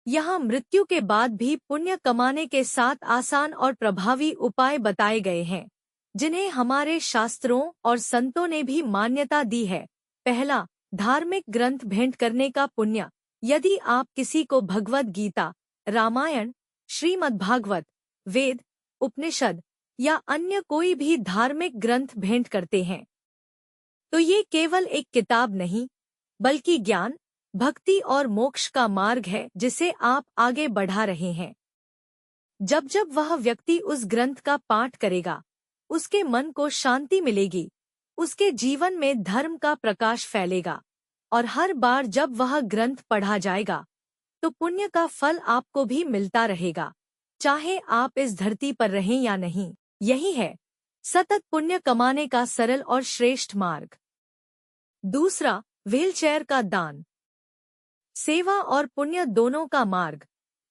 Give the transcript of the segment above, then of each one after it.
यहाँ मृत्यु के बाद भी पुण्य कमाने के 7 आसान और प्रभावी उपाय बताए गए हैं, जिन्हें हमारे शास्त्रों और संतों ने भी मान्यता दी है। पहला, धार्मिक ग्रंथ भेंट करने का पुण्य। यदि आप किसी को भगवद गीता, रामायण, श्रीमद्भागवत, वेद, उपनिषद या अन्य कोई भी धार्मिक ग्रंथ भेंट करते हैं, तो ये केवल एक किताब नहीं, बल्कि ज्ञान, भक्ति और मोक्ष का मार्ग है जिसे आप आगे बढ़ा रहे हैं। जब जब वह व्यक्ति उस ग्रंथ का पाठ करेगा, उसके मन को शांति मिलेगी, उसके जीवन में धर्म का प्रकाश फैलेगा, और हर बार जब वह ग्रंथ पढ़ा जाएगा, तो पुण्य का फल आपको भी मिलता रहेगा, चाहे आप इस धरती पर रहें या नहीं। यही है सतत पुण्य कमाने का सरल और श्रेष्ठ मार्ग। दूसरा, व्हीलचेयर का दान। सेवा और पुण्य दोनों का मार्ग।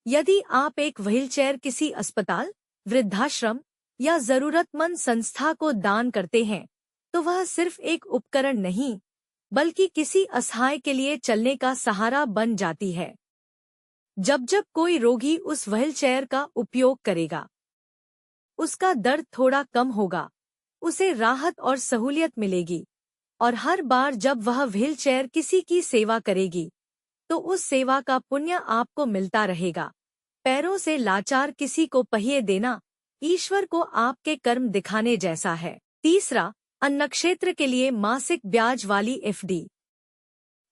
यदि आप एक व्हीलचेयर किसी अस्पताल, वृद्धाश्रम या जरूरतमंद संस्था को दान करते हैं, तो वह सिर्फ एक उपकरण नहीं, बल्कि किसी असहाय के लिए चलने का सहारा बन जाती है। जब जब कोई रोगी उस व्हीलचेयर का उपयोग करेगा, उसका दर्द थोड़ा कम होगा, उसे राहत और सहूलियत मिलेगी, और हर बार जब वह व्हीलचेयर किसी की सेवा करेगी, तो उस सेवा का पुण्य आपको मिलता रहेगा। पैरों से लाचार किसी को पहिए देना ईश्वर को आपके कर्म दिखाने जैसा है। तीसरा, अन्नक्षेत्र के लिए मासिक ब्याज वाली एफडी।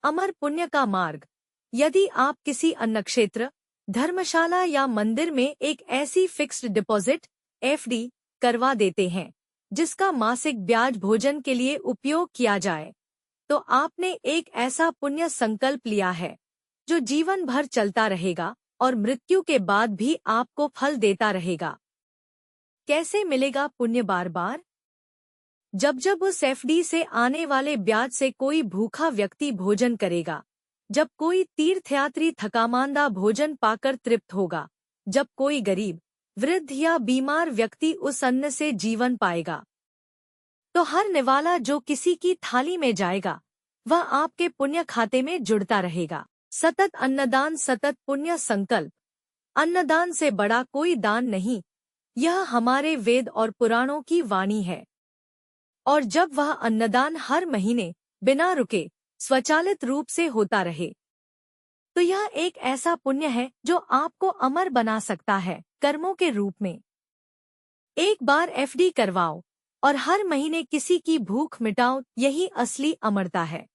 अमर पुण्य का मार्ग। यदि आप किसी अन्नक्षेत्र, धर्मशाला या मंदिर में एक ऐसी फिक्स्ड डिपॉजिट एफडी करवा देते हैं, जिसका मासिक ब्याज भोजन के लिए उपयोग किया जाए, तो आपने एक ऐसा पुण्य संकल्प लिया है जो जीवन भर चलता रहेगा और मृत्यु के बाद भी आपको फल देता रहेगा। कैसे मिलेगा पुण्य? बार बार जब जब उस एफडी से आने वाले ब्याज से कोई भूखा व्यक्ति भोजन करेगा, जब कोई तीर्थयात्री थकामांदा भोजन पाकर तृप्त होगा, जब कोई गरीब, वृद्ध या बीमार व्यक्ति उस अन्न से जीवन पाएगा, तो हर निवाला जो किसी की थाली में जाएगा, वह आपके पुण्य खाते में जुड़ता रहेगा। सतत अन्नदान, सतत पुण्य संकल्प। अन्नदान से बड़ा कोई दान नहीं, यह हमारे वेद और पुराणों की वाणी है। और जब वह अन्नदान हर महीने बिना रुके स्वचालित रूप से होता रहे, तो यह एक ऐसा पुण्य है जो आपको अमर बना सकता है कर्मों के रूप में। एक बार एफडी करवाओ और हर महीने किसी की भूख मिटाओ, यही असली अमरता है।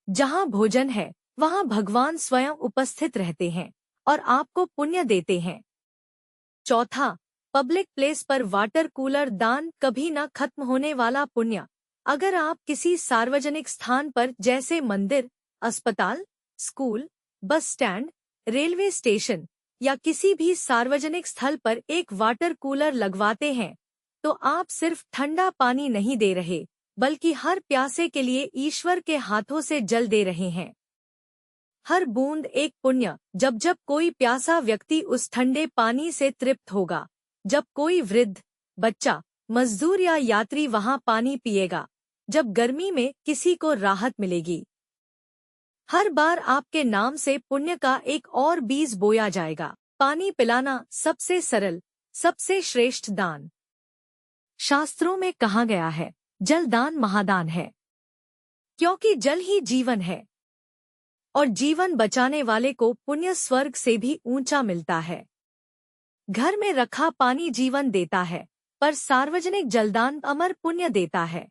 जहाँ भोजन है, वहाँ भगवान स्वयं उपस्थित रहते हैं और आपको पुण्य देते हैं। चौथा, पब्लिक प्लेस पर वाटर कूलर दान। कभी न खत्म होने वाला पुण्य। अगर आप किसी सार्वजनिक स्थान पर जैसे मंदिर, अस्पताल, school, bus stand, railway station या किसी भी सार्वजनिक स्थल पर एक वाटर कूलर लगवाते हैं, तो आप सिर्फ ठंडा पानी नहीं दे रहे, बल्कि हर प्यासे के लिए ईश्वर के हाथों से जल दे रहे हैं। हर बूंद एक पुण्य। जब जब कोई प्यासा व्यक्ति उस ठंडे पानी से तृप्त होगा, जब कोई वृद्ध, बच्चा, मजदूर या यात्री वहां पानी पिएगा, जब गर्मी में किसी को राहत मिलेगी, हर बार आपके नाम से पुण्य का एक और बीज बोया जाएगा। पानी पिलाना सबसे सरल, सबसे श्रेष्ठ दान। शास्त्रों में कहा गया है, जल दान महादान है, क्योंकि जल ही जीवन है, और जीवन बचाने वाले को पुण्य स्वर्ग से भी ऊंचा मिलता है। घर में रखा पानी जीवन देता है, पर सार्वजनिक जलदान अमर पुण्य देता है।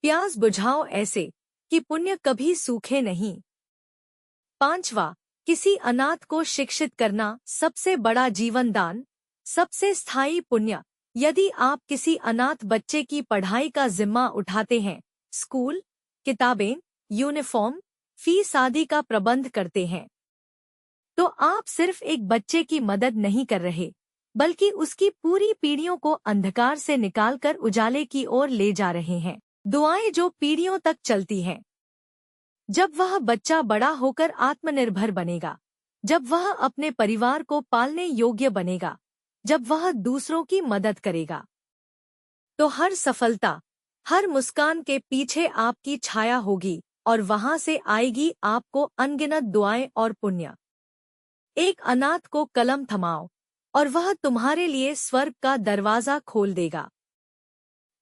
प्यास बुझाओ ऐसे कि पुण्य कभी सूखे नहीं। पांचवा, किसी अनाथ को शिक्षित करना सबसे बड़ा जीवन दान, सबसे स्थायी पुण्य। यदि आप किसी अनाथ बच्चे की पढ़ाई का जिम्मा उठाते हैं, स्कूल, किताबें, यूनिफॉर्म, फीस आदि का प्रबंध करते हैं, तो आप सिर्फ एक बच्चे की मदद नहीं कर रहे, बल्कि उसकी पूरी पीढ़ियों को अंधकार से निकालकर उजाले की ओर ले जा रहे हैं। दुआएं जो पीढ़ियों तक चलती हैं। जब वह बच्चा बड़ा होकर आत्मनिर्भर बनेगा, जब वह अपने परिवार को पालने योग्य बनेगा, जब वह दूसरों की मदद करेगा, तो हर सफलता, हर मुस्कान के पीछे आपकी छाया होगी और वहां से आएगी आपको अनगिनत दुआएं और पुण्य। एक अनाथ को कलम थमाओ और वह तुम्हारे लिए स्वर्ग का दरवाजा खोल देगा।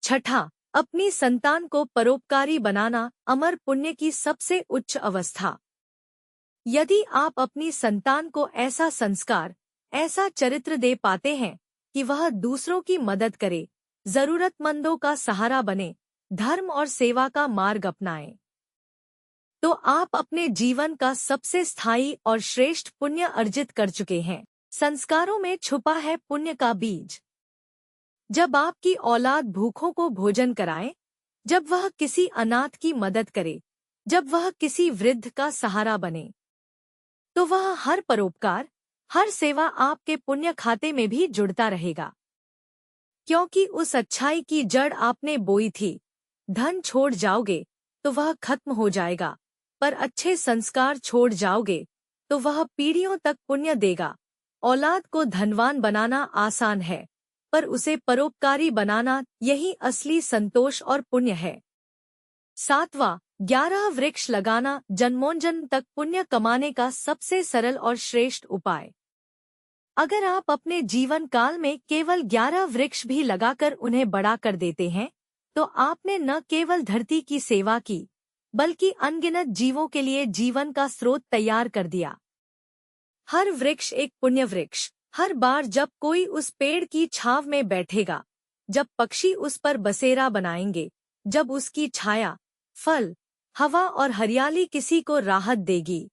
छठा, अपनी संतान को परोपकारी बनाना अमर पुण्य की सबसे उच्च अवस्था। यदि आप अपनी संतान को ऐसा संस्कार, ऐसा चरित्र दे पाते हैं कि वह दूसरों की मदद करे, जरूरतमंदों का सहारा बने, धर्म और सेवा का मार्ग अपनाए, तो आप अपने जीवन का सबसे स्थायी और श्रेष्ठ पुण्य अर्जित कर चुके हैं। संस्कारों में छुपा है पुण्य का बीज। जब आपकी औलाद भूखों को भोजन कराए, जब वह किसी अनाथ की मदद करे, जब वह किसी वृद्ध का सहारा बने, तो वह हर परोपकार, हर सेवा आपके पुण्य खाते में भी जुड़ता रहेगा। क्योंकि उस अच्छाई की जड़ आपने बोई थी। धन छोड़ जाओगे तो वह खत्म हो जाएगा, पर अच्छे संस्कार छोड़ जाओगे तो वह पीढ़ियों तक पुण्य देगा। औलाद को धनवान बनाना आसान है, पर उसे परोपकारी बनाना यही असली संतोष और पुण्य है। सातवां, 11 वृक्ष लगाना जन्मोंजन्म तक पुण्य कमाने का सबसे सरल और श्रेष्ठ उपाय। अगर आप अपने जीवन काल में केवल 11 वृक्ष भी लगाकर उन्हें बड़ा कर देते हैं, तो आपने न केवल धरती की सेवा की, बल्कि अनगिनत जीवों के लिए जीवन का स्रोत तैयार कर दिया। हर वृक्ष एक पुण्य वृक्ष। हर बार जब कोई उस पेड़ की छांव में बैठेगा, जब पक्षी उस पर बसेरा बनाएंगे, जब उसकी छाया, फल, हवा और हरियाली किसी को राहत देगी,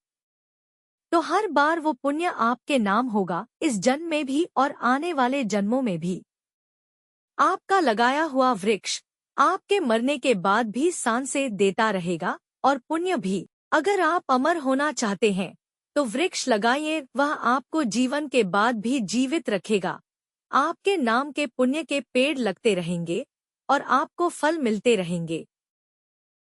तो हर बार वो पुण्य आपके नाम होगा, इस जन्म में भी और आने वाले जन्मों में भी। आपका लगाया हुआ वृक्ष आपके मरने के बाद भी सांसें देता रहेगा और पुण्य भी। अगर आप अमर होना चाहते हैं तो वृक्ष लगाइए, वह आपको जीवन के बाद भी जीवित रखेगा। आपके नाम के पुण्य के पेड़ लगते रहेंगे और आपको फल मिलते रहेंगे।